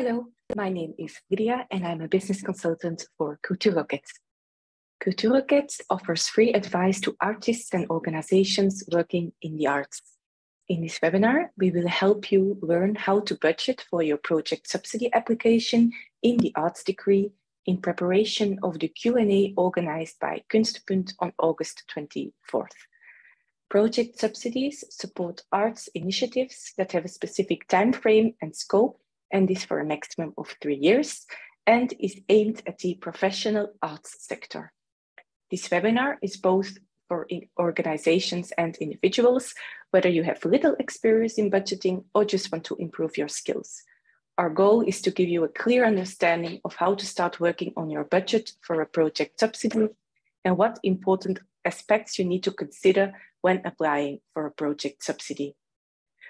Hello, my name is Lydia and I'm a business consultant for Cultuurloket. Cultuurloket offers free advice to artists and organizations working in the arts. In this webinar, we will help you learn how to budget for your project subsidy application in the arts degree in preparation of the Q&A organized by Kunstpunt on August 24th. Project subsidies support arts initiatives that have a specific time frame and scope, and this for a maximum of 3 years, and is aimed at the professional arts sector. This webinar is both for organizations and individuals, whether you have little experience in budgeting or just want to improve your skills. Our goal is to give you a clear understanding of how to start working on your budget for a project subsidy and what important aspects you need to consider when applying for a project subsidy.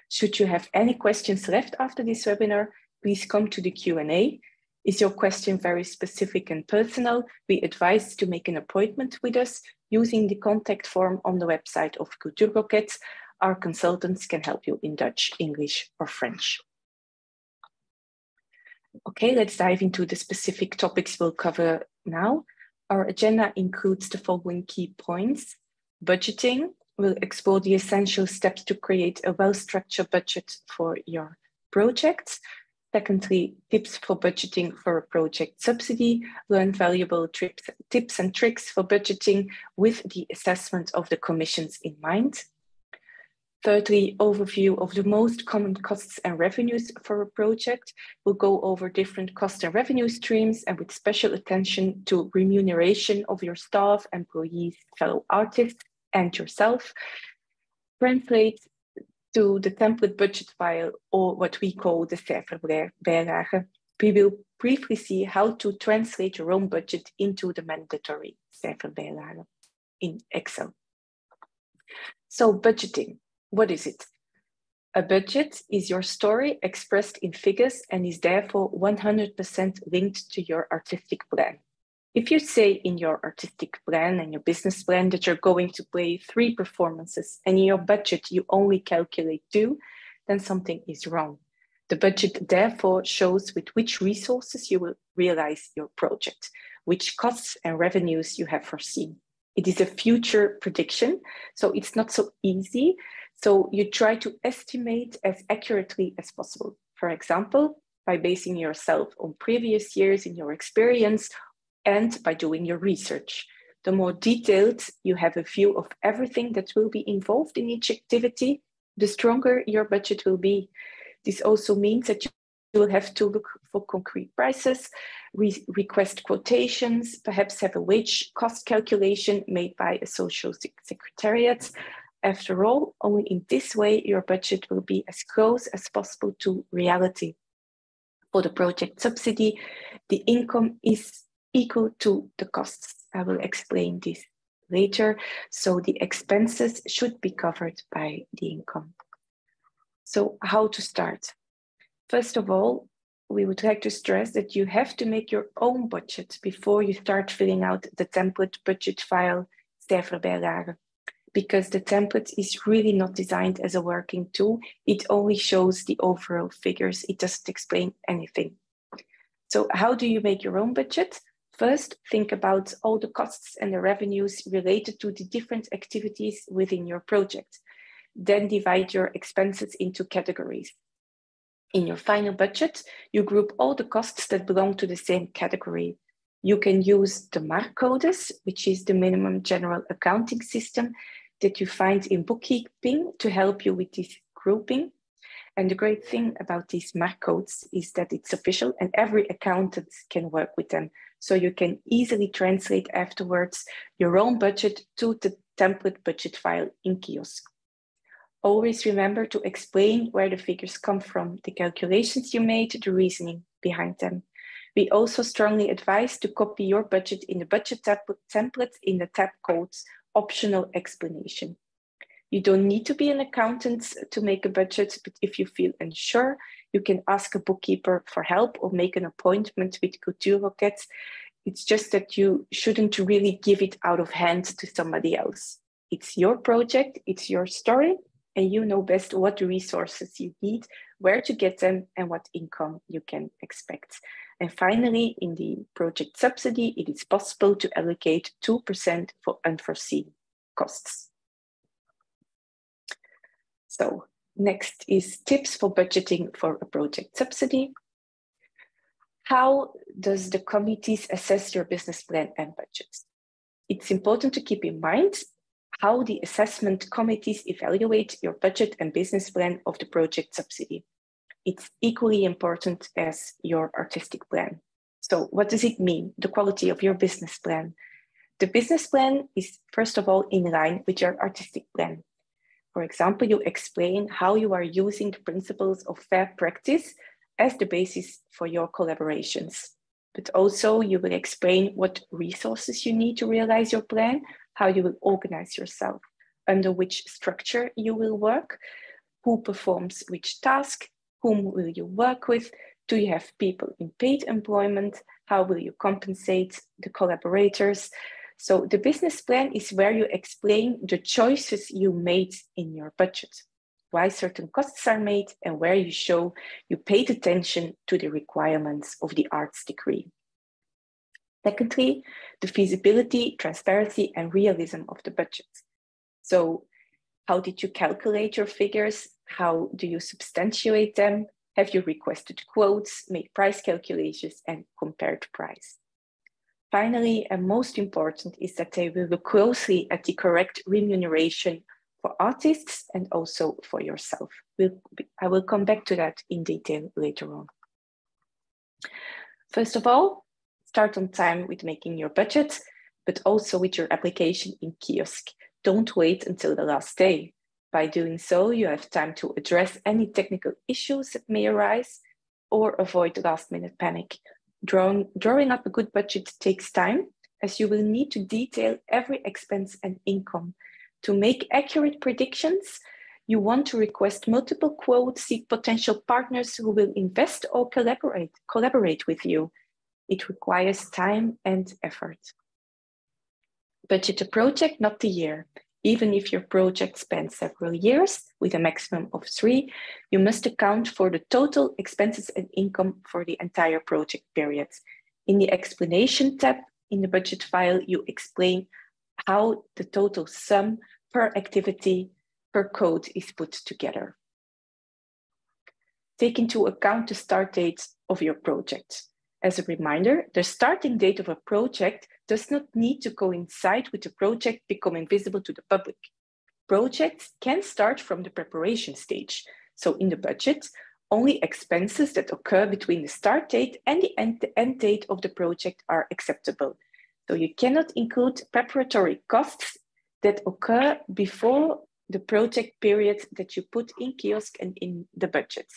Should you have any questions left after this webinar, please come to the Q&A. Is your question very specific and personal? We advise to make an appointment with us using the contact form on the website of Cultuurloket. Our consultants can help you in Dutch, English, or French. Okay, let's dive into the specific topics we'll cover now. Our agenda includes the following key points. Budgeting. We'll explore the essential steps to create a well-structured budget for your projects. Secondly, tips for budgeting for a project subsidy. Learn valuable tips and tricks for budgeting with the assessment of the commissions in mind. Thirdly, overview of the most common costs and revenues for a project. We'll go over different cost and revenue streams and with special attention to remuneration of your staff, employees, fellow artists, and yourself. Translate to the template budget file, or what we call the cijferbijlage. We will briefly see how to translate your own budget into the mandatory cijferbijlage in Excel. So budgeting, what is it? A budget is your story expressed in figures and is therefore 100% linked to your artistic plan. If you say in your artistic plan and your business plan that you're going to play 3 performances and in your budget you only calculate 2, then something is wrong. The budget therefore shows with which resources you will realize your project, which costs and revenues you have foreseen. It is a future prediction, so it's not so easy. So you try to estimate as accurately as possible. For example, by basing yourself on previous years in your experience and by doing your research. The more detailed you have a view of everything that will be involved in each activity, the stronger your budget will be. This also means that you will have to look for concrete prices, request quotations, perhaps have a wage cost calculation made by a social secretariat. After all, only in this way your budget will be as close as possible to reality. For the project subsidy, the income is equal to the costs. I will explain this later. So the expenses should be covered by the income. So how to start? First of all, we would like to stress that you have to make your own budget before you start filling out the template budget file cijferbijlage, because the template is really not designed as a working tool. It only shows the overall figures. It doesn't explain anything. So how do you make your own budget? First, think about all the costs and the revenues related to the different activities within your project. Then divide your expenses into categories. In your final budget, you group all the costs that belong to the same category. You can use the markcodes, which is the minimum general accounting system that you find in bookkeeping to help you with this grouping. And the great thing about these markcodes is that it's official and every accountant can work with them. So you can easily translate afterwards your own budget to the template budget file in Kiosk. Always remember to explain where the figures come from, the calculations you made, the reasoning behind them. We also strongly advise to copy your budget in the budget template in the tab called Optional Explanation. You don't need to be an accountant to make a budget, but if you feel unsure, you can ask a bookkeeper for help or make an appointment with Cultuurloket. It's just that you shouldn't really give it out of hand to somebody else. It's your project, it's your story, and you know best what resources you need, where to get them, and what income you can expect. And finally, in the project subsidy, it is possible to allocate 2% for unforeseen costs. So next is tips for budgeting for a project subsidy. How does the committees assess your business plan and budget? It's important to keep in mind how the assessment committees evaluate your budget and business plan of the project subsidy. It's equally important as your artistic plan. So what does it mean, the quality of your business plan? The business plan is, first of all, in line with your artistic plan. For example, you explain how you are using the principles of fair practice as the basis for your collaborations. But also you will explain what resources you need to realize your plan, how you will organize yourself, under which structure you will work, who performs which task, whom will you work with, do you have people in paid employment, how will you compensate the collaborators. So the business plan is where you explain the choices you made in your budget, why certain costs are made, and where you show you paid attention to the requirements of the arts degree. Secondly, the feasibility, transparency, and realism of the budget. So how did you calculate your figures? How do you substantiate them? Have you requested quotes, made price calculations, and compared price? Finally, and most important, is that they will look closely at the correct remuneration for artists and also for yourself. I will come back to that in detail later on. First of all, start on time with making your budget, but also with your application in kiosk. Don't wait until the last day. By doing so, you have time to address any technical issues that may arise or avoid last-minute panic. Drawing up a good budget takes time, as you will need to detail every expense and income. To make accurate predictions, you want to request multiple quotes, seek potential partners who will invest or collaborate with you. It requires time and effort. Budget a project, not the year. Even if your project spans several years, with a maximum of 3, you must account for the total expenses and income for the entire project period. In the explanation tab in the budget file, you explain how the total sum per activity, per code is put together. Take into account the start date of your project. As a reminder, the starting date of a project does not need to coincide with the project becoming visible to the public. Projects can start from the preparation stage. So in the budget, only expenses that occur between the start date and the end date of the project are acceptable. So you cannot include preparatory costs that occur before the project period that you put in kiosk and in the budget.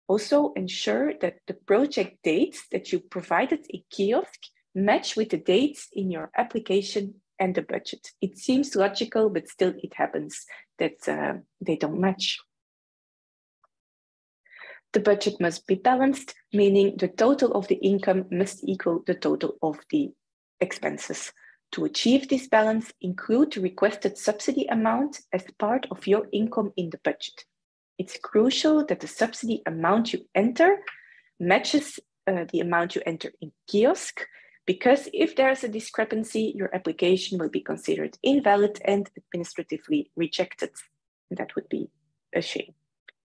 Also ensure that the project dates that you provided in kiosk match with the dates in your application and the budget. It seems logical, but still it happens that they don't match. The budget must be balanced, meaning the total of the income must equal the total of the expenses. To achieve this balance, include the requested subsidy amount as part of your income in the budget. It's crucial that the subsidy amount you enter matches the amount you enter in kiosk, because if there's a discrepancy, your application will be considered invalid and administratively rejected. And that would be a shame.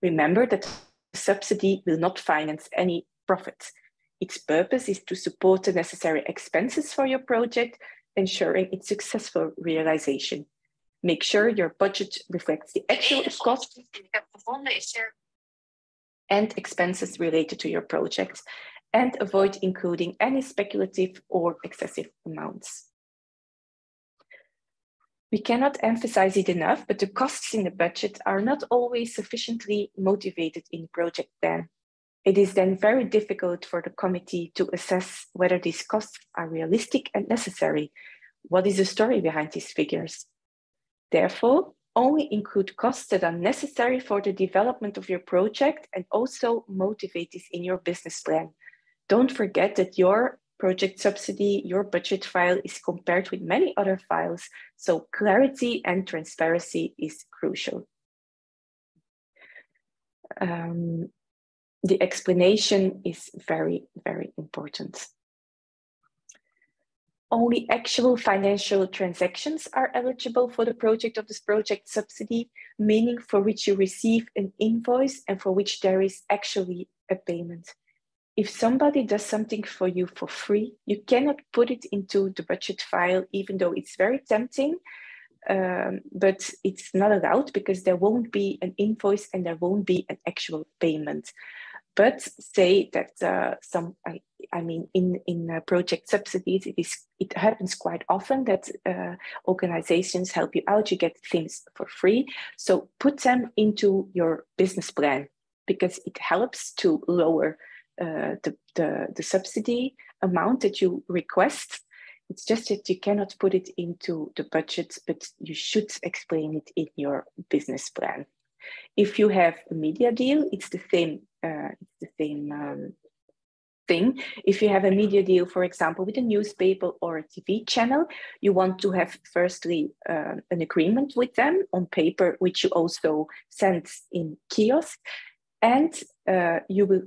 Remember that the subsidy will not finance any profit. Its purpose is to support the necessary expenses for your project, ensuring its successful realization. Make sure your budget reflects the actual costs and expenses related to your project, and avoid including any speculative or excessive amounts. We cannot emphasize it enough, but the costs in the budget are not always sufficiently motivated in the project plan. It is then very difficult for the committee to assess whether these costs are realistic and necessary. What is the story behind these figures? Therefore, only include costs that are necessary for the development of your project and also motivate this in your business plan. Don't forget that your project subsidy, your budget file is compared with many other files, so clarity and transparency is crucial. The explanation is very, very important. Only actual financial transactions are eligible for the project of this project subsidy, meaning for which you receive an invoice and for which there is actually a payment. If somebody does something for you for free, you cannot put it into the budget file, even though it's very tempting, but it's not allowed because there won't be an invoice and there won't be an actual payment. But say that in project subsidies, it happens quite often that organizations help you out, you get things for free. So put them into your business plan because it helps to lower the subsidy amount that you request. It's just that you cannot put it into the budget, but you should explain it in your business plan. If you have a media deal, it's the same thing. If you have a media deal, for example, with a newspaper or a TV channel, you want to have firstly an agreement with them on paper, which you also send in kiosk, and you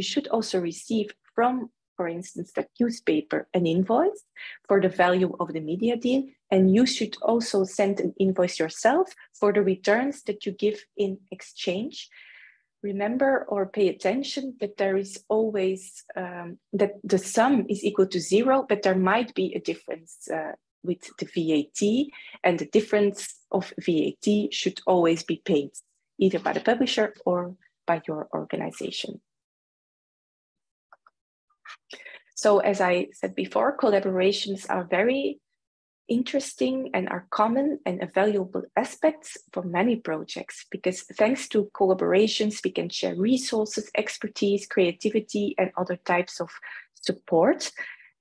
should also receive from, for instance, that newspaper an invoice for the value of the media deal, and you should also send an invoice yourself for the returns that you give in exchange. Remember or pay attention that there is always, that the sum is equal to 0, but there might be a difference with the VAT, and the difference of VAT should always be paid either by the publisher or by your organization. So as I said before, collaborations are very interesting and are common and valuable aspects for many projects, because thanks to collaborations, we can share resources, expertise, creativity, and other types of support.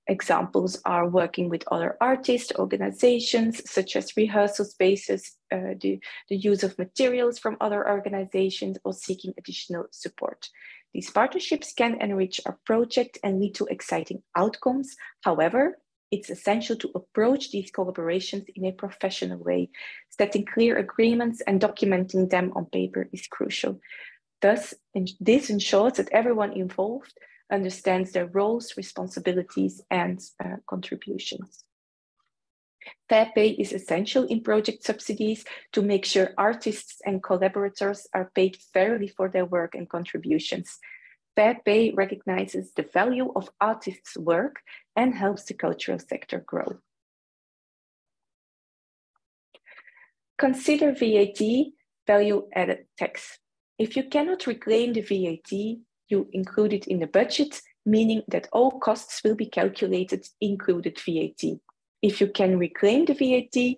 Examples are working with other artists, organizations, such as rehearsal spaces, the use of materials from other organizations, or seeking additional support. These partnerships can enrich our project and lead to exciting outcomes. However, it's essential to approach these collaborations in a professional way. Setting clear agreements and documenting them on paper is crucial. Thus, this ensures that everyone involved understands their roles, responsibilities, and contributions. Fair pay is essential in project subsidies to make sure artists and collaborators are paid fairly for their work and contributions. Fair pay recognizes the value of artists' work and helps the cultural sector grow. Consider VAT, value-added tax. If you cannot reclaim the VAT, you include it in the budget, meaning that all costs will be calculated, included VAT. If you can reclaim the VAT,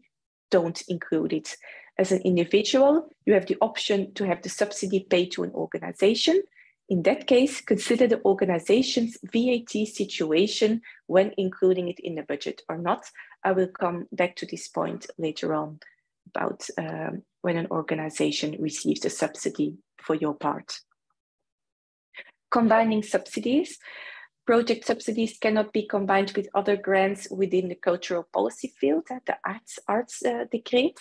don't include it. As an individual, you have the option to have the subsidy paid to an organization. In that case, consider the organization's VAT situation when including it in the budget or not. I will come back to this point later on about when an organization receives a subsidy for your part. Combining subsidies. Project subsidies cannot be combined with other grants within the cultural policy field, the arts decree,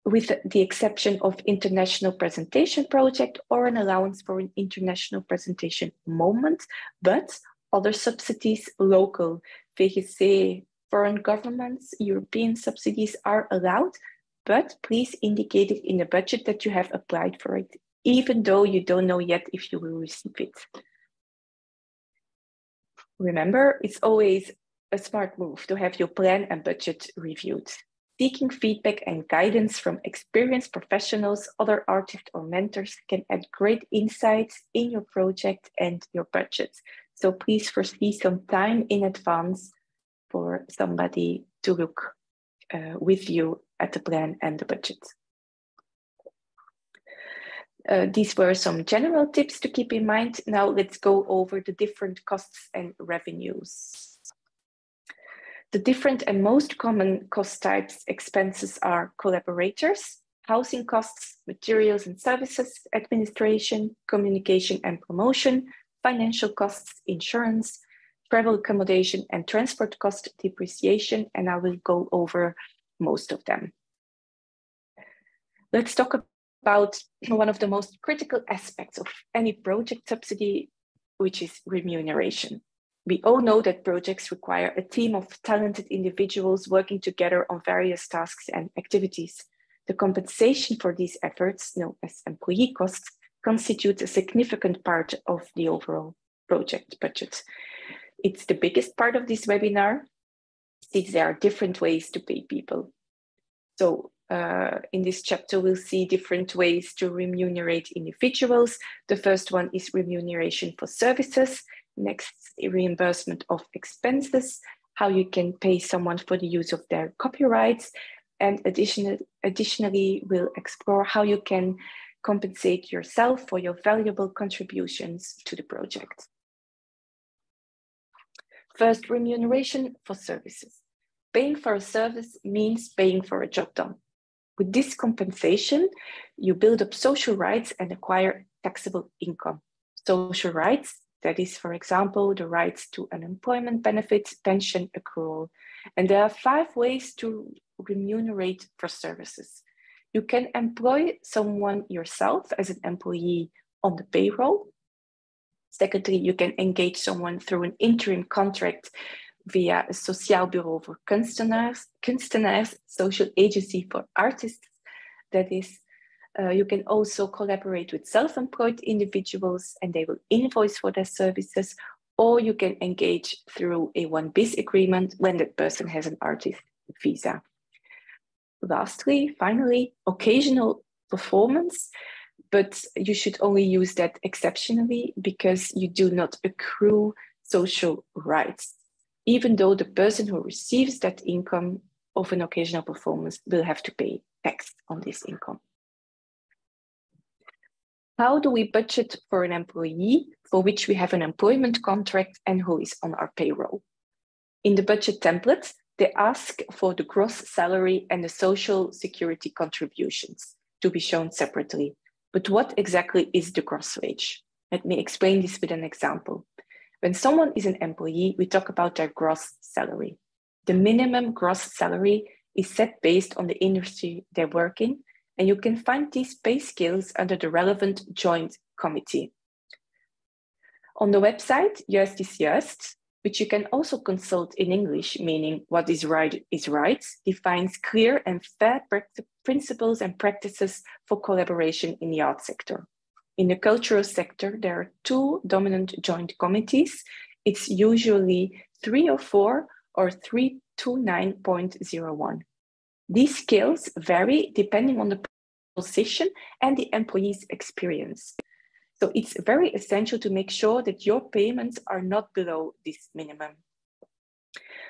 with the exception of international presentation project or an allowance for an international presentation moment, but other subsidies, local, VGC, foreign governments, European subsidies are allowed, but please indicate it in the budget that you have applied for it, even though you don't know yet if you will receive it. Remember, it's always a smart move to have your plan and budget reviewed. Seeking feedback and guidance from experienced professionals, other artists or mentors can add great insights in your project and your budget. So please foresee some time in advance for somebody to look with you at the plan and the budget. These were some general tips to keep in mind. Now let's go over the different costs and revenues. The different and most common cost types expenses are collaborators, housing costs, materials and services, administration, communication and promotion, financial costs, insurance, travel accommodation and transport cost, depreciation, and I will go over most of them. Let's talk about one of the most critical aspects of any project subsidy, which is remuneration. We all know that projects require a team of talented individuals working together on various tasks and activities. The compensation for these efforts, known as employee costs, constitutes a significant part of the overall project budget. It's the biggest part of this webinar, since there are different ways to pay people. So in this chapter, we'll see different ways to remunerate individuals. The first one is remuneration for services. Next, reimbursement of expenses, how you can pay someone for the use of their copyrights. And additionally, we'll explore how you can compensate yourself for your valuable contributions to the project. First, remuneration for services. Paying for a service means paying for a job done. With this compensation, you build up social rights and acquire taxable income. Social rights, that is, for example, the rights to unemployment benefits, pension accrual. And there are 5 ways to remunerate for services. You can employ someone yourself as an employee on the payroll. Secondly, you can engage someone through an interim contract via a sociaal bureau voor kunstenaars, social agency for artists. That is, you can also collaborate with self-employed individuals and they will invoice for their services, or you can engage through a 1bis agreement when that person has an artist visa. Lastly, finally, occasional performance, but you should only use that exceptionally because you do not accrue social rights, even though the person who receives that income of an occasional performance will have to pay tax on this income. How do we budget for an employee for which we have an employment contract and who is on our payroll? In the budget template, they ask for the gross salary and the social security contributions to be shown separately. But what exactly is the gross wage? Let me explain this with an example. When someone is an employee, we talk about their gross salary. The minimum gross salary is set based on the industry they work in, and you can find these pay scales under the relevant joint committee. On the website, Juist is Juist, which you can also consult in English, meaning what is right, defines clear and fair principles and practices for collaboration in the art sector. In the cultural sector, there are 2 dominant joint committees. It's usually 304 or 329.01. These scales vary depending on the position and the employee's experience. So it's very essential to make sure that your payments are not below this minimum.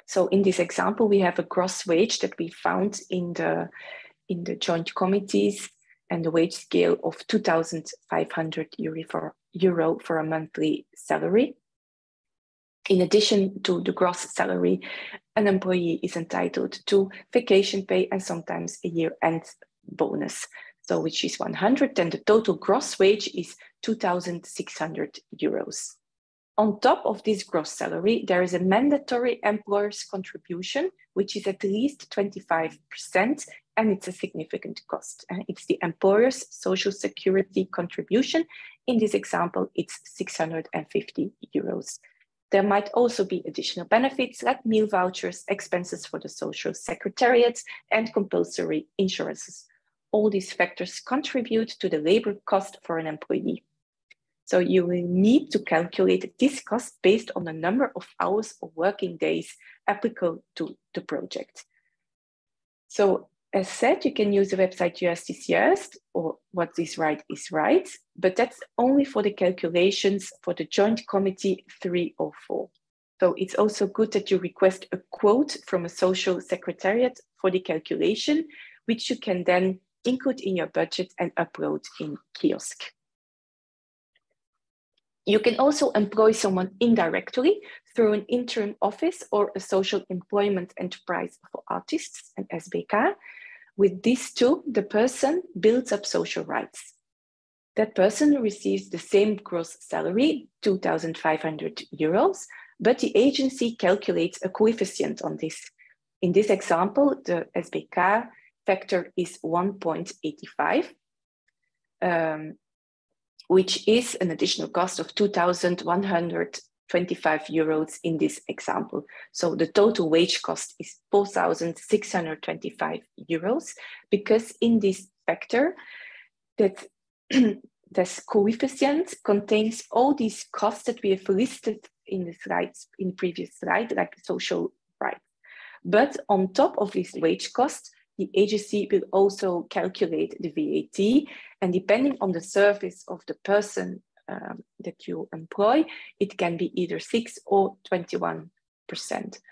So in this example, we have a gross wage that we found in the joint committees and the wage scale of 2,500 euro for a monthly salary. In addition to the gross salary, an employee is entitled to vacation pay and sometimes a year-end bonus, so which is 100, and the total gross wage is 2,600 euros. On top of this gross salary, there is a mandatory employer's contribution, which is at least 25%, and it's a significant cost. It's the employer's social security contribution. In this example, it's 650 euros. There might also be additional benefits like meal vouchers, expenses for the social secretariat, and compulsory insurances. All these factors contribute to the labor cost for an employee. So you will need to calculate this cost based on the number of hours or working days applicable to the project. So as said, you can use the website Juist is Juist, or what is right, but that's only for the calculations for the Joint Committee 304. So it's also good that you request a quote from a social secretariat for the calculation, which you can then include in your budget and upload in Kiosk. You can also employ someone indirectly through an interim office or a social employment enterprise for artists, an SBK. With these 2, the person builds up social rights. That person receives the same gross salary, 2,500 euros, but the agency calculates a coefficient on this. In this example, the SBK factor is 1.85. which is an additional cost of 2,125 euros in this example. So the total wage cost is 4,625 euros, because in this factor, that this coefficient contains all these costs that we have listed in the slides, in the previous slide, like social rights. But on top of this wage cost, the agency will also calculate the VAT, and depending on the service of the person that you employ, it can be either 6 or 21%.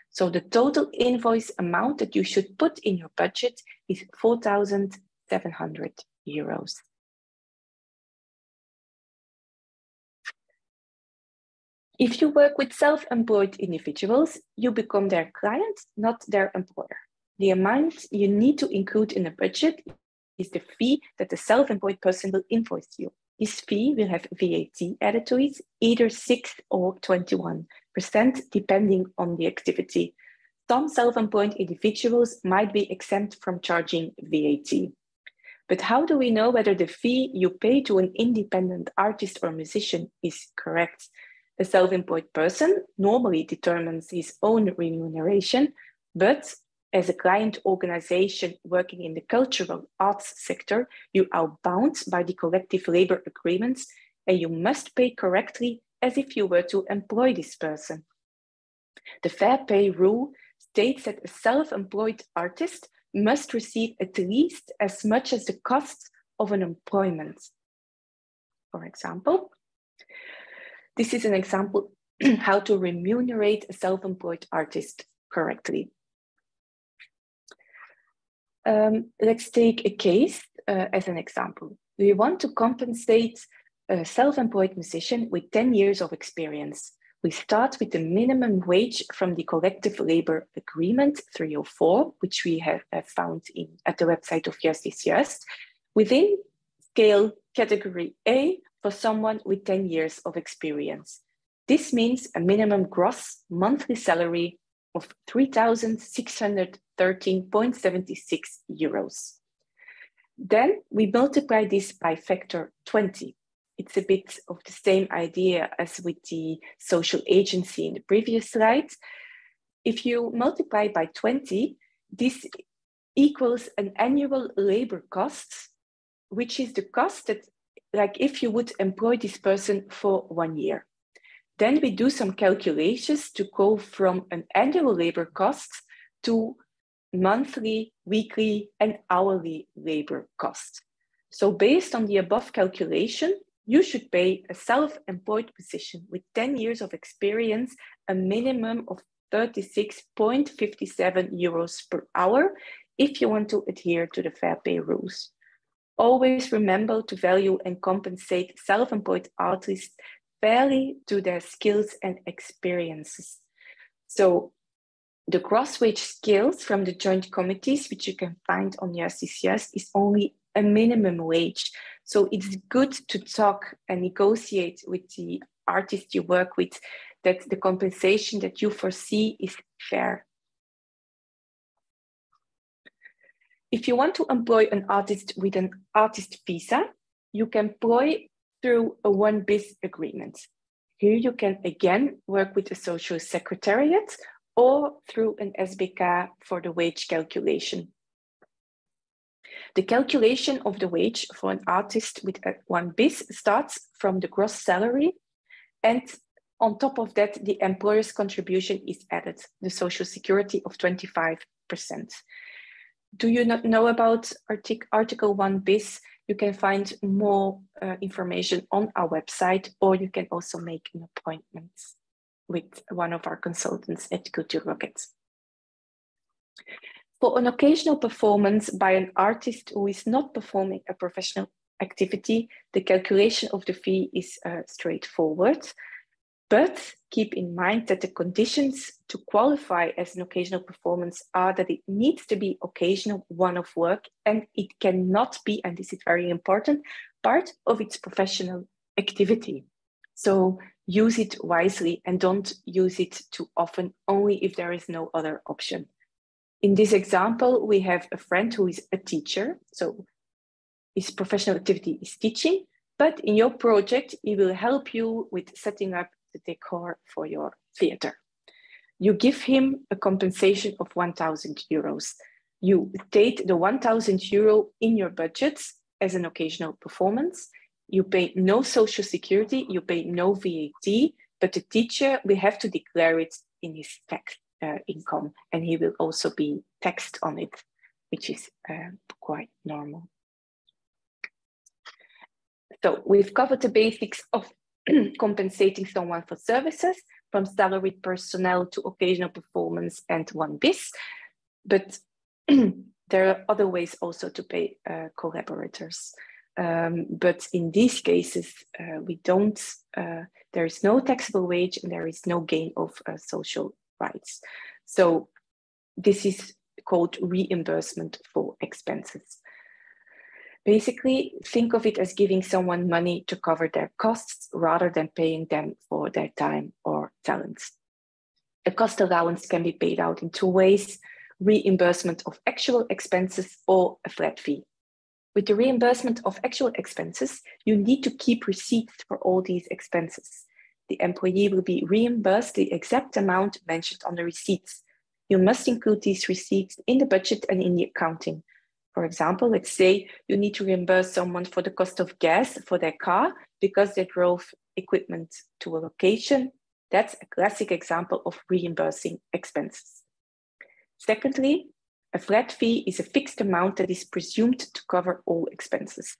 So the total invoice amount that you should put in your budget is 4,700 euros. If you work with self-employed individuals, you become their client, not their employer. The amount you need to include in the budget is the fee that the self-employed person will invoice you. This fee will have VAT added to it, either 6 or 21%, depending on the activity. Some self-employed individuals might be exempt from charging VAT. But how do we know whether the fee you pay to an independent artist or musician is correct? A self-employed person normally determines his own remuneration, but as a client organization working in the cultural arts sector, you are bound by the collective labor agreements, and you must pay correctly as if you were to employ this person. The fair pay rule states that a self-employed artist must receive at least as much as the cost of an employment. For example, this is an example how to remunerate a self-employed artist correctly. Let's take a case as an example. We want to compensate a self-employed musician with 10 years of experience. We start with the minimum wage from the collective labor agreement 304, which we have found at the website of Just is Just, within scale category A for someone with 10 years of experience. This means a minimum gross monthly salary of 3,613.76 euros. Then we multiply this by factor 20. It's a bit of the same idea as with the social agency in the previous slide. If you multiply by 20, this equals an annual labor cost, which is the cost that, like if you would employ this person for 1 year. Then we do some calculations to go from an annual labor cost to monthly, weekly, and hourly labor cost. So based on the above calculation, you should pay a self-employed musician with 10 years of experience a minimum of 36.57 euros per hour if you want to adhere to the fair pay rules. Always remember to value and compensate self-employed artists fairly to their skills and experiences. So the gross wage scales from the joint committees, which you can find on Just is Just, is only a minimum wage. So it's good to talk and negotiate with the artist you work with that the compensation that you foresee is fair. If you want to employ an artist with an artist visa, you can employ through a 1-bis agreement. Here you can again work with a social secretariat or through an SBK for the wage calculation. The calculation of the wage for an artist with a 1-bis starts from the gross salary, and on top of that, the employer's contribution is added, the social security of 25%. Do you not know about Article 1-bis? You can find more information on our website, or you can also make an appointment with one of our consultants at Culture Rocket. For an occasional performance by an artist who is not performing a professional activity, the calculation of the fee is straightforward. But keep in mind that the conditions to qualify as an occasional performance are that it needs to be occasional, one-off work, and it cannot be, and this is very important, part of its professional activity. So use it wisely and don't use it too often, only if there is no other option. In this example, we have a friend who is a teacher. So his professional activity is teaching, but in your project, he will help you with setting up the decor for your theater. You give him a compensation of 1,000 euros. You state the 1,000 euro in your budget as an occasional performance. You pay no social security, you pay no VAT, but the teacher will have to declare it in his tax income, and he will also be taxed on it, which is quite normal. So we've covered the basics of compensating someone for services, from salaried personnel to occasional performance and 1bis, but there are other ways also to pay collaborators. But in these cases, there is no taxable wage and there is no gain of social rights. So this is called reimbursement for expenses. Basically, think of it as giving someone money to cover their costs rather than paying them for their time or talents. A cost allowance can be paid out in two ways: reimbursement of actual expenses or a flat fee. With the reimbursement of actual expenses, you need to keep receipts for all these expenses. The employee will be reimbursed the exact amount mentioned on the receipts. You must include these receipts in the budget and in the accounting. For example, let's say you need to reimburse someone for the cost of gas for their car because they drove equipment to a location. That's a classic example of reimbursing expenses. Secondly, a flat fee is a fixed amount that is presumed to cover all expenses.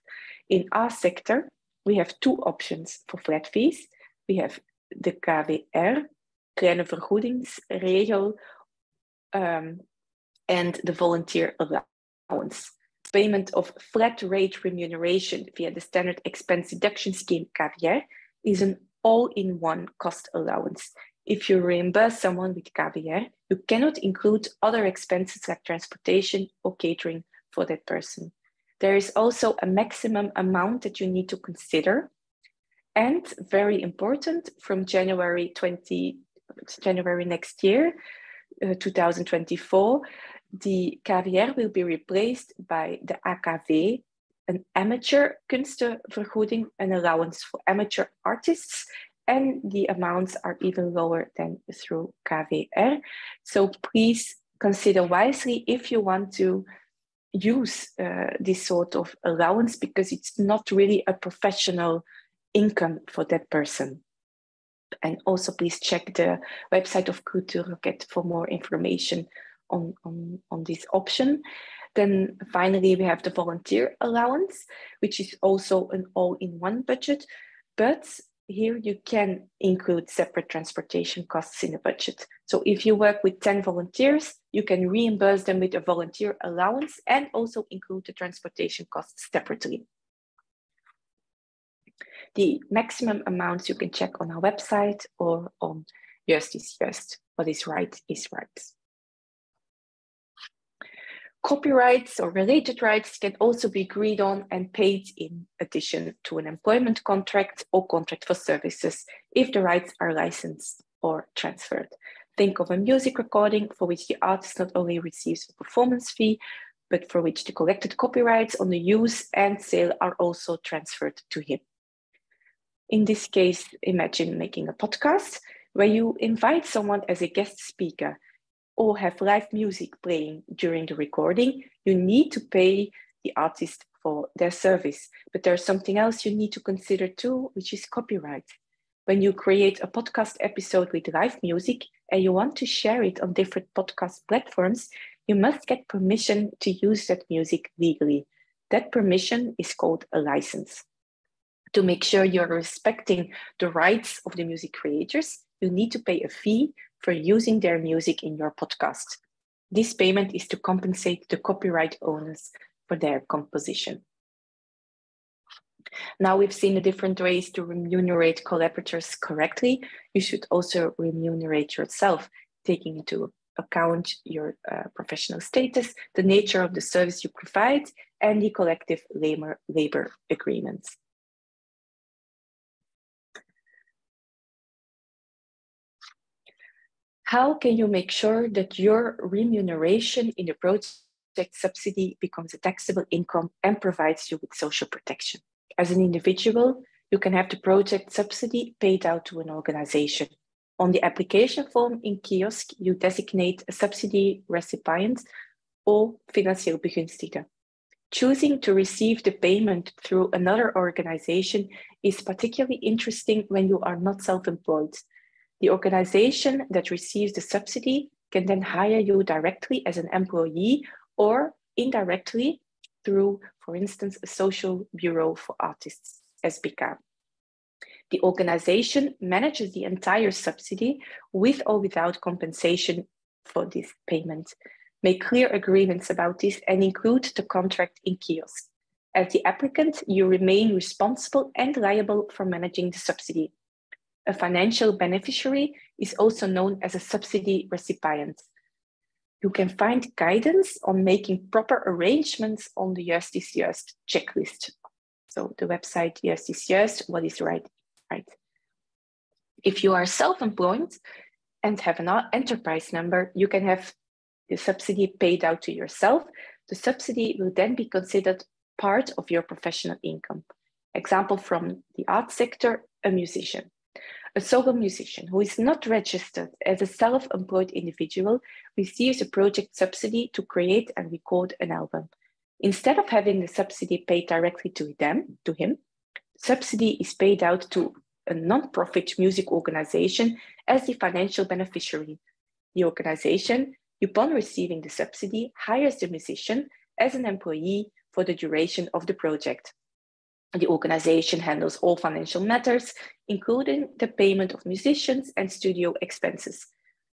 In our sector, we have two options for flat fees. We have the KVR, kleine vergoedingsregel, and the volunteer allowance. Payment of flat rate remuneration via the standard expense deduction scheme KVR is an all-in-one cost allowance. If you reimburse someone with KVR, you cannot include other expenses like transportation or catering for that person. There is also a maximum amount that you need to consider. And very important, from January next year, 2024, the KVR will be replaced by the AKV, an amateur kunstenvergoeding, an allowance for amateur artists, and the amounts are even lower than through KVR. So please consider wisely if you want to use this sort of allowance, because it's not really a professional income for that person. And also please check the website of Cultuurloket for more information on this option. Then finally, we have the volunteer allowance, which is also an all-in-one budget, but here you can include separate transportation costs in the budget. So if you work with 10 volunteers, you can reimburse them with a volunteer allowance and also include the transportation costs separately. The maximum amounts you can check on our website or on Just is Just. What is right is right. Copyrights or related rights can also be agreed on and paid in addition to an employment contract or contract for services if the rights are licensed or transferred. Think of a music recording for which the artist not only receives a performance fee, but for which the collected copyrights on the use and sale are also transferred to him. In this case, imagine making a podcast where you invite someone as a guest speaker or have live music playing during the recording. You need to pay the artist for their service, but there's something else you need to consider too, which is copyright. When you create a podcast episode with live music and you want to share it on different podcast platforms, you must get permission to use that music legally. That permission is called a license. To make sure you're respecting the rights of the music creators, you need to pay a fee for using their music in your podcast. This payment is to compensate the copyright owners for their composition. Now we've seen the different ways to remunerate collaborators correctly. You should also remunerate yourself, taking into account your professional status, the nature of the service you provide, and the collective labor agreements. How can you make sure that your remuneration in the project subsidy becomes a taxable income and provides you with social protection. As an individual, you can have the project subsidy paid out to an organization. On the application form in kiosk, you designate a subsidy recipient or financieel begunstigde. Choosing to receive the payment through another organization is particularly interesting when you are not self-employed. The organization that receives the subsidy can then hire you directly as an employee or indirectly through, for instance, a social bureau for artists, SBK. The organization manages the entire subsidy with or without compensation for this payment. Make clear agreements about this and include the contract in kiosk. As the applicant, you remain responsible and liable for managing the subsidy. A financial beneficiary is also known as a subsidy recipient. You can find guidance on making proper arrangements on the Juist is Juist checklist. So the website Juist is Juist, what is right. If you are self-employed and have an enterprise number, you can have the subsidy paid out to yourself. The subsidy will then be considered part of your professional income. Example from the art sector, a musician. A solo musician who is not registered as a self-employed individual receives a project subsidy to create and record an album. Instead of having the subsidy paid directly to him, subsidy is paid out to a non-profit music organization as the financial beneficiary. The organization, upon receiving the subsidy, hires the musician as an employee for the duration of the project. The organization handles all financial matters, including the payment of musicians and studio expenses.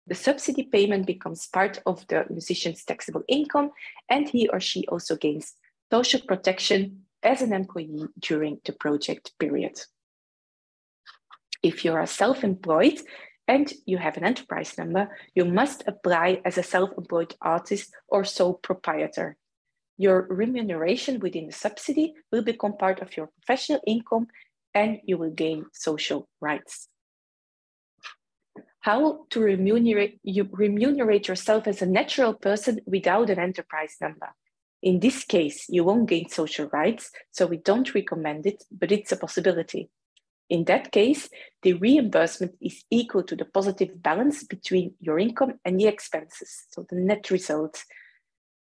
The subsidy payment becomes part of the musician's taxable income, and he or she also gains social protection as an employee during the project period. If you are self-employed and you have an enterprise number, you must apply as a self-employed artist or sole proprietor. Your remuneration within the subsidy will become part of your professional income and you will gain social rights. How to remunerate yourself as a natural person without an enterprise number. In this case, you won't gain social rights, so we don't recommend it, but it's a possibility. In that case, the reimbursement is equal to the positive balance between your income and the expenses, so the net result.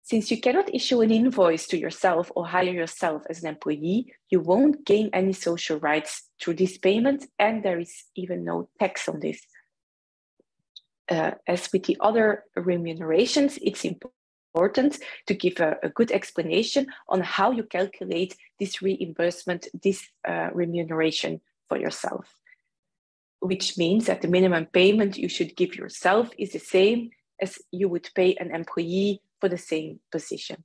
Since you cannot issue an invoice to yourself or hire yourself as an employee, you won't gain any social rights through this payment, and there is even no tax on this. As with the other remunerations, it's important to give a good explanation on how you calculate this reimbursement, this remuneration for yourself, which means that the minimum payment you should give yourself is the same as you would pay an employee for the same position.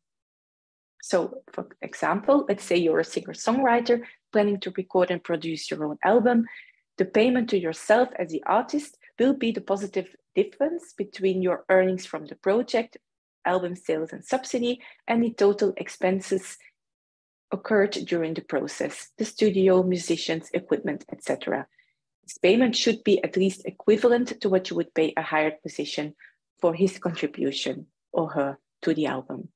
So, for example, let's say you're a singer-songwriter planning to record and produce your own album. The payment to yourself as the artist will be the positive difference between your earnings from the project, album sales and subsidy, and the total expenses occurred during the process, the studio, musicians, equipment, etc. This payment should be at least equivalent to what you would pay a hired musician for his contribution or her to the album.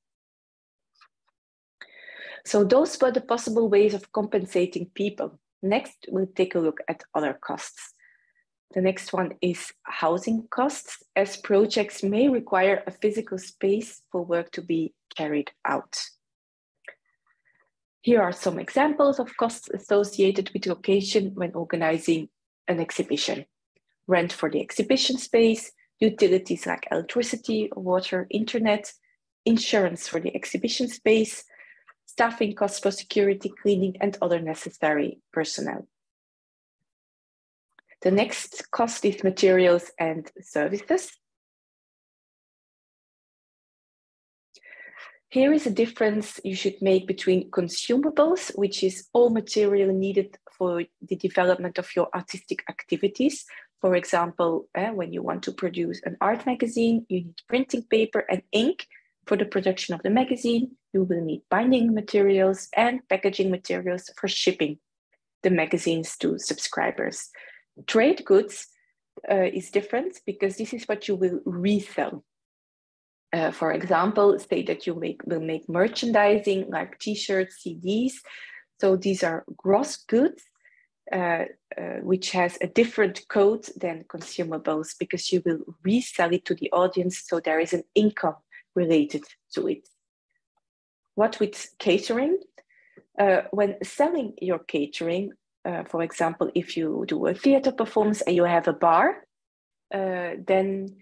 So those were the possible ways of compensating people. Next, we'll take a look at other costs. The next one is housing costs, as projects may require a physical space for work to be carried out. Here are some examples of costs associated with location when organizing an exhibition. Rent for the exhibition space, utilities like electricity, water, internet, insurance for the exhibition space, staffing costs for security, cleaning, and other necessary personnel. The next cost is materials and services. Here is a difference you should make between consumables, which is all material needed for the development of your artistic activities. For example, when you want to produce an art magazine, you need printing paper and ink. For the production of the magazine, you will need binding materials and packaging materials for shipping the magazines to subscribers. Trade goods is different because this is what you will resell. For example, say that you will make merchandising like t-shirts, CDs. So these are gross goods, which has a different code than consumables because you will resell it to the audience, so there is an income related to it. What with catering? When selling your catering, for example, if you do a theater performance and you have a bar, then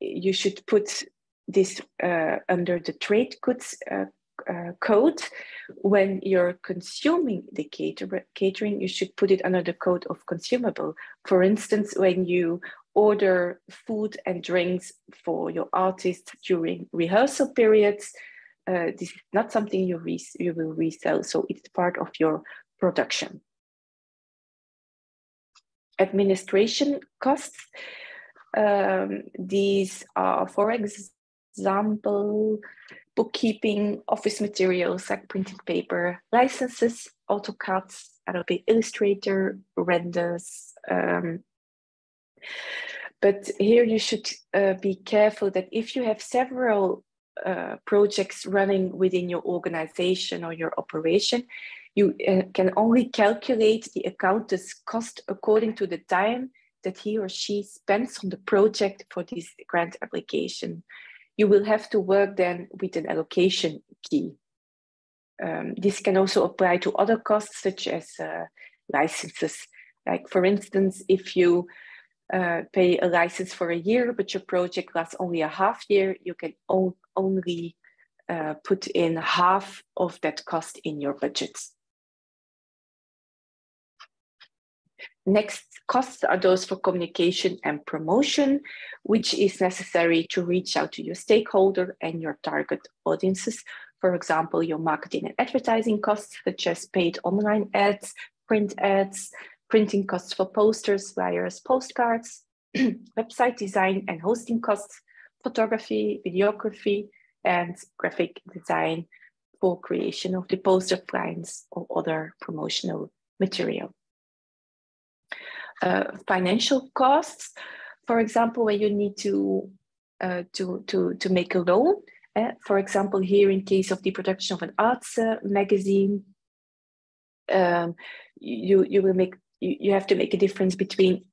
you should put this under the trade goods code. When you're consuming the catering, you should put it under the code of consumable. For instance, when you order food and drinks for your artists during rehearsal periods, this is not something you will resell, so it's part of your production. Administration costs. These are, for example, bookkeeping, office materials like printing paper, licenses, AutoCAD, Adobe Illustrator, renders. But here you should be careful that if you have several projects running within your organization or your operation, you can only calculate the accountant's cost according to the time that he or she spends on the project for this grant application. You will have to work then with an allocation key. This can also apply to other costs such as licenses. Like for instance, if you pay a license for a year, but your project lasts only a half year, you can only put in half of that cost in your budget. Next costs are those for communication and promotion, which is necessary to reach out to your stakeholder and your target audiences. For example, your marketing and advertising costs, such as paid online ads, print ads, printing costs for posters, flyers, postcards, website design and hosting costs, photography, videography, and graphic design for creation of the poster plans or other promotional material. Financial costs, for example, when you need to make a loan. For example, here in case of the production of an arts magazine, you have to make a difference between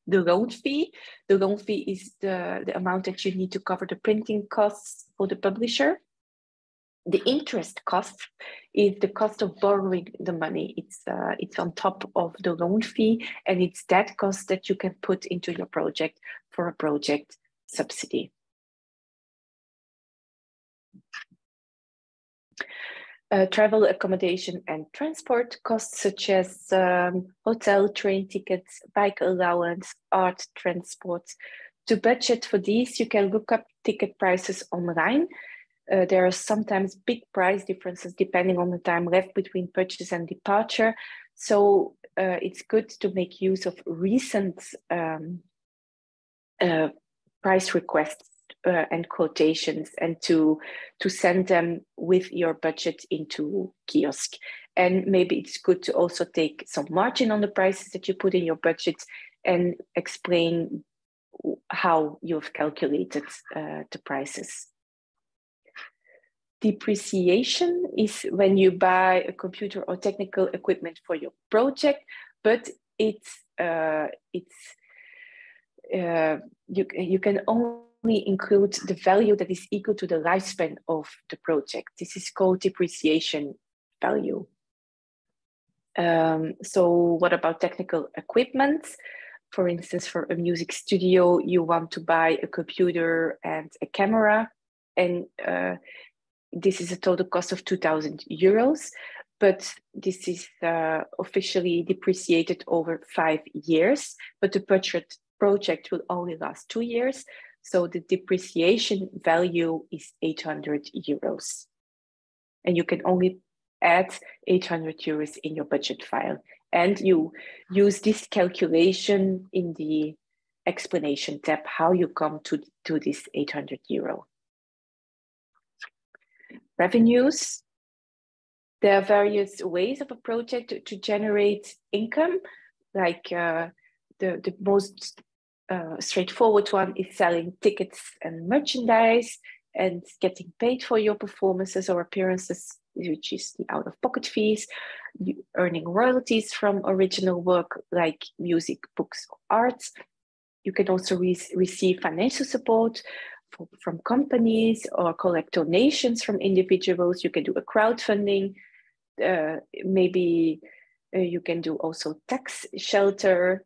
the loan fee. The loan fee is the amount that you need to cover the printing costs for the publisher. The interest cost is the cost of borrowing the money. It's on top of the loan fee, and it's that cost that you can put into your project for a project subsidy. Travel, accommodation, and transport costs such as hotel, train tickets, bike allowance, art transport. To budget for these, you can look up ticket prices online. There are sometimes big price differences depending on the time left between purchase and departure. So it's good to make use of recent price requests and quotations, and to send them with your budget into kiosk. And maybe it's good to also take some margin on the prices that you put in your budget and explain how you've calculated the prices. Depreciation is when you buy a computer or technical equipment for your project, but you can only include the value that is equal to the lifespan of the project. This is called depreciation value. So what about technical equipment? For instance, for a music studio, you want to buy a computer and a camera, and this is a total cost of 2,000 euros, but this is officially depreciated over 5 years, but the project will only last 2 years. So the depreciation value is 800 euros. And you can only add 800 euros in your budget file. And you use this calculation in the explanation tab, how you come to this 800 euro. Revenues. There are various ways of a project to generate income. Like the most straightforward one is selling tickets and merchandise and getting paid for your performances or appearances, which is the out-of-pocket fees, earning royalties from original work like music, books, or arts. You can also receive financial support from companies or collect donations from individuals. You can do a crowdfunding. Maybe you can do also tax shelter.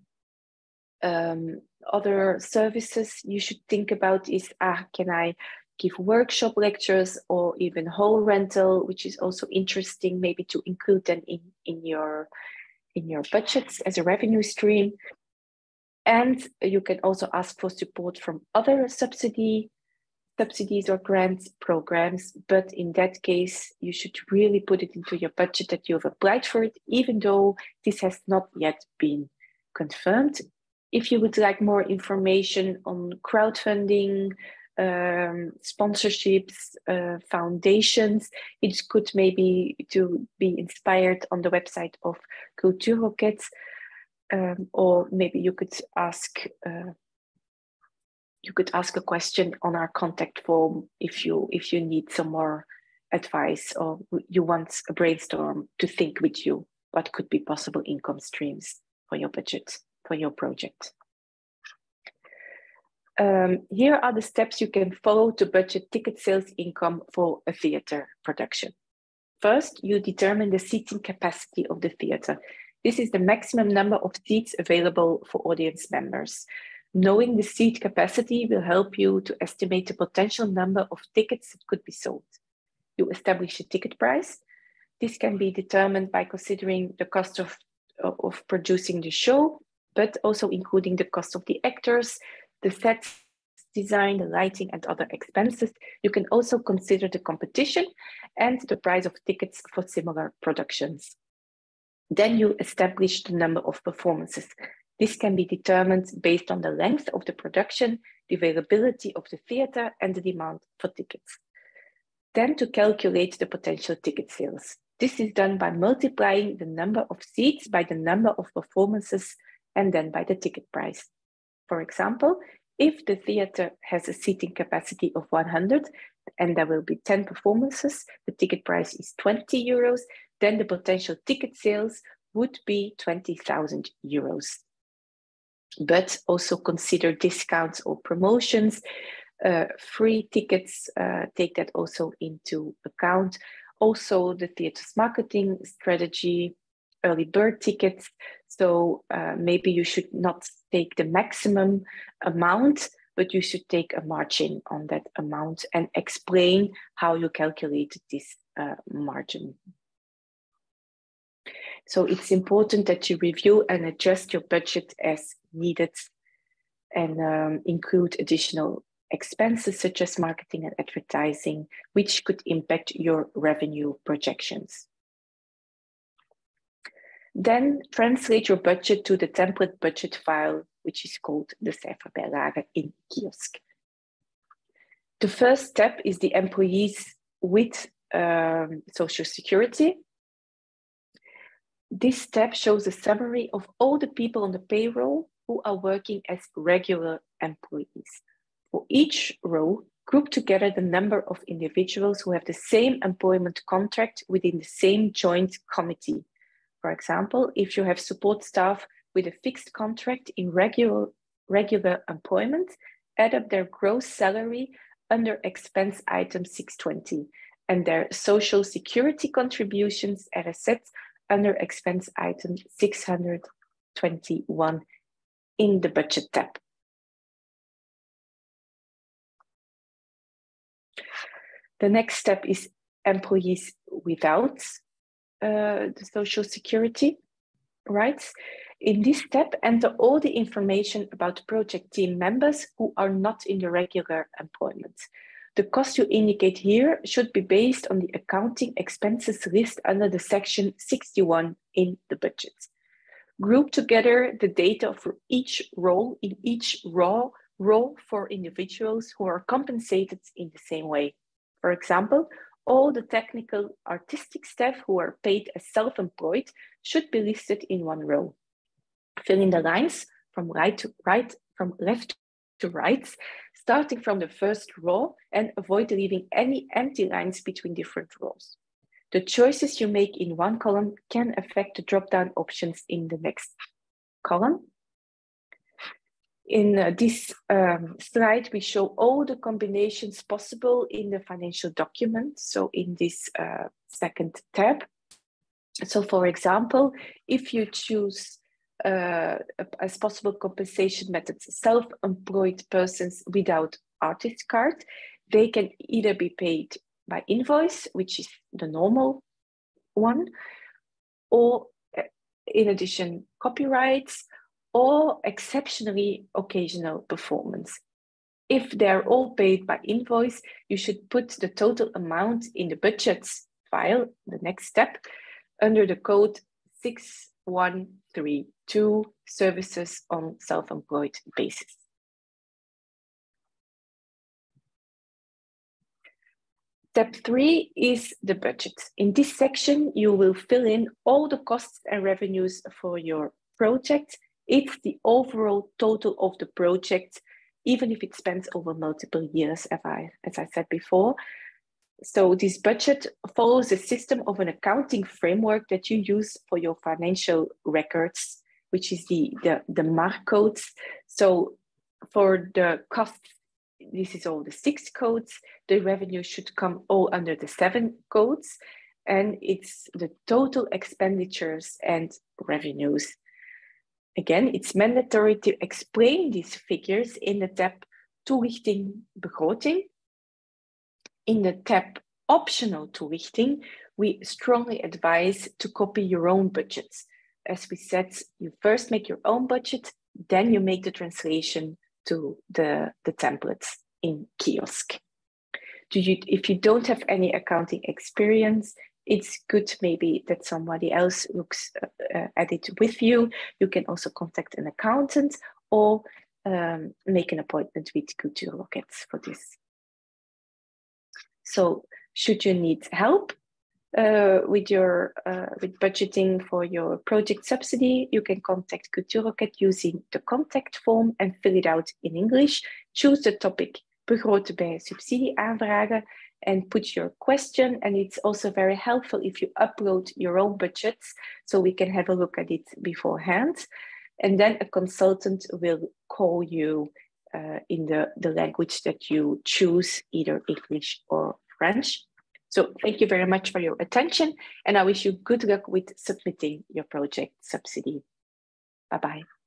Other services you should think about is, can I give workshop lectures or even hall rental, which is also interesting, maybe to include them in your budgets as a revenue stream. And you can also ask for support from other subsidies or grants programs, but in that case, you should really put it into your budget that you have applied for it, even though this has not yet been confirmed. If you would like more information on crowdfunding, sponsorships, foundations, it's good maybe to be inspired on the website of Cultuurrocket, or maybe you could ask a question on our contact form if you need some more advice or you want a brainstorm to think with you what could be possible income streams for your budget, for your project. Here are the steps you can follow to budget ticket sales income for a theatre production. First, you determine the seating capacity of the theatre. This is the maximum number of seats available for audience members. Knowing the seat capacity will help you to estimate the potential number of tickets that could be sold. You establish a ticket price. This can be determined by considering the cost of producing the show, but also including the cost of the actors, the sets design, the lighting, and other expenses. You can also consider the competition and the price of tickets for similar productions. Then you establish the number of performances. This can be determined based on the length of the production, the availability of the theatre, and the demand for tickets. Then to calculate the potential ticket sales. This is done by multiplying the number of seats by the number of performances and then by the ticket price. For example, if the theatre has a seating capacity of 100 and there will be 10 performances, the ticket price is 20 euros, then the potential ticket sales would be 20,000 euros. But also consider discounts or promotions, free tickets, take that also into account. Also the theatre's marketing strategy, early bird tickets. So maybe you should not take the maximum amount, but you should take a margin on that amount and explain how you calculated this margin. So it's important that you review and adjust your budget as needed and include additional expenses such as marketing and advertising, which could impact your revenue projections. Then translate your budget to the template budget file, which is called the cijferbijlage in Kiosk. The first step is the employees with Social Security. This step shows a summary of all the people on the payroll who are working as regular employees. For each row, group together the number of individuals who have the same employment contract within the same joint committee. For example, if you have support staff with a fixed contract in regular employment, add up their gross salary under expense item 620 and their social security contributions at assets under expense item 621 in the budget tab. The next step is employees without the Social Security rights. In this step, enter all the information about project team members who are not in the regular employment. The cost you indicate here should be based on the accounting expenses list under the section 61 in the budget. Group together the data for each role in each role for individuals who are compensated in the same way. For example, all the technical artistic staff who are paid as self-employed should be listed in one row. Fill in the lines from right from left to right, starting from the first row, and avoid leaving any empty lines between different rows. The choices you make in one column can affect the drop-down options in the next column. In this slide, we show all the combinations possible in the financial document. So in this second tab. So for example, if you choose as possible compensation methods, self-employed persons without artist card, they can either be paid by invoice, which is the normal one, or in addition, copyrights, or exceptionally occasional performance. If they're all paid by invoice, you should put the total amount in the budgets file, the next step, under the code 6132, services on self-employed basis. Step 3 is the budget. In this section, you will fill in all the costs and revenues for your project. It's the overall total of the project, even if it spans over multiple years, as I said before. So this budget follows the system of an accounting framework that you use for your financial records, which is the MAR codes. So for the costs, this is all the 6 codes. The revenue should come all under the 7 codes, and it's the total expenditures and revenues. Again, it's mandatory to explain these figures in the tab Toelichting Begroting. In the tab Optional Toelichting, we strongly advise to copy your own budgets. As we said, you first make your own budget, then you make the translation to the templates in kiosk. If you don't have any accounting experience, it's good maybe that somebody else looks at it with you. You can also contact an accountant or make an appointment with Cultuurloket for this. So should you need help with budgeting for your project subsidy, you can contact Cultuurloket using the contact form and fill it out in English. Choose the topic begroten bij subsidie aanvragen and put your question. And it's also very helpful if you upload your own budgets so we can have a look at it beforehand. And then a consultant will call you in the language that you choose, either English or French. So thank you very much for your attention, and I wish you good luck with submitting your project subsidy. Bye-bye.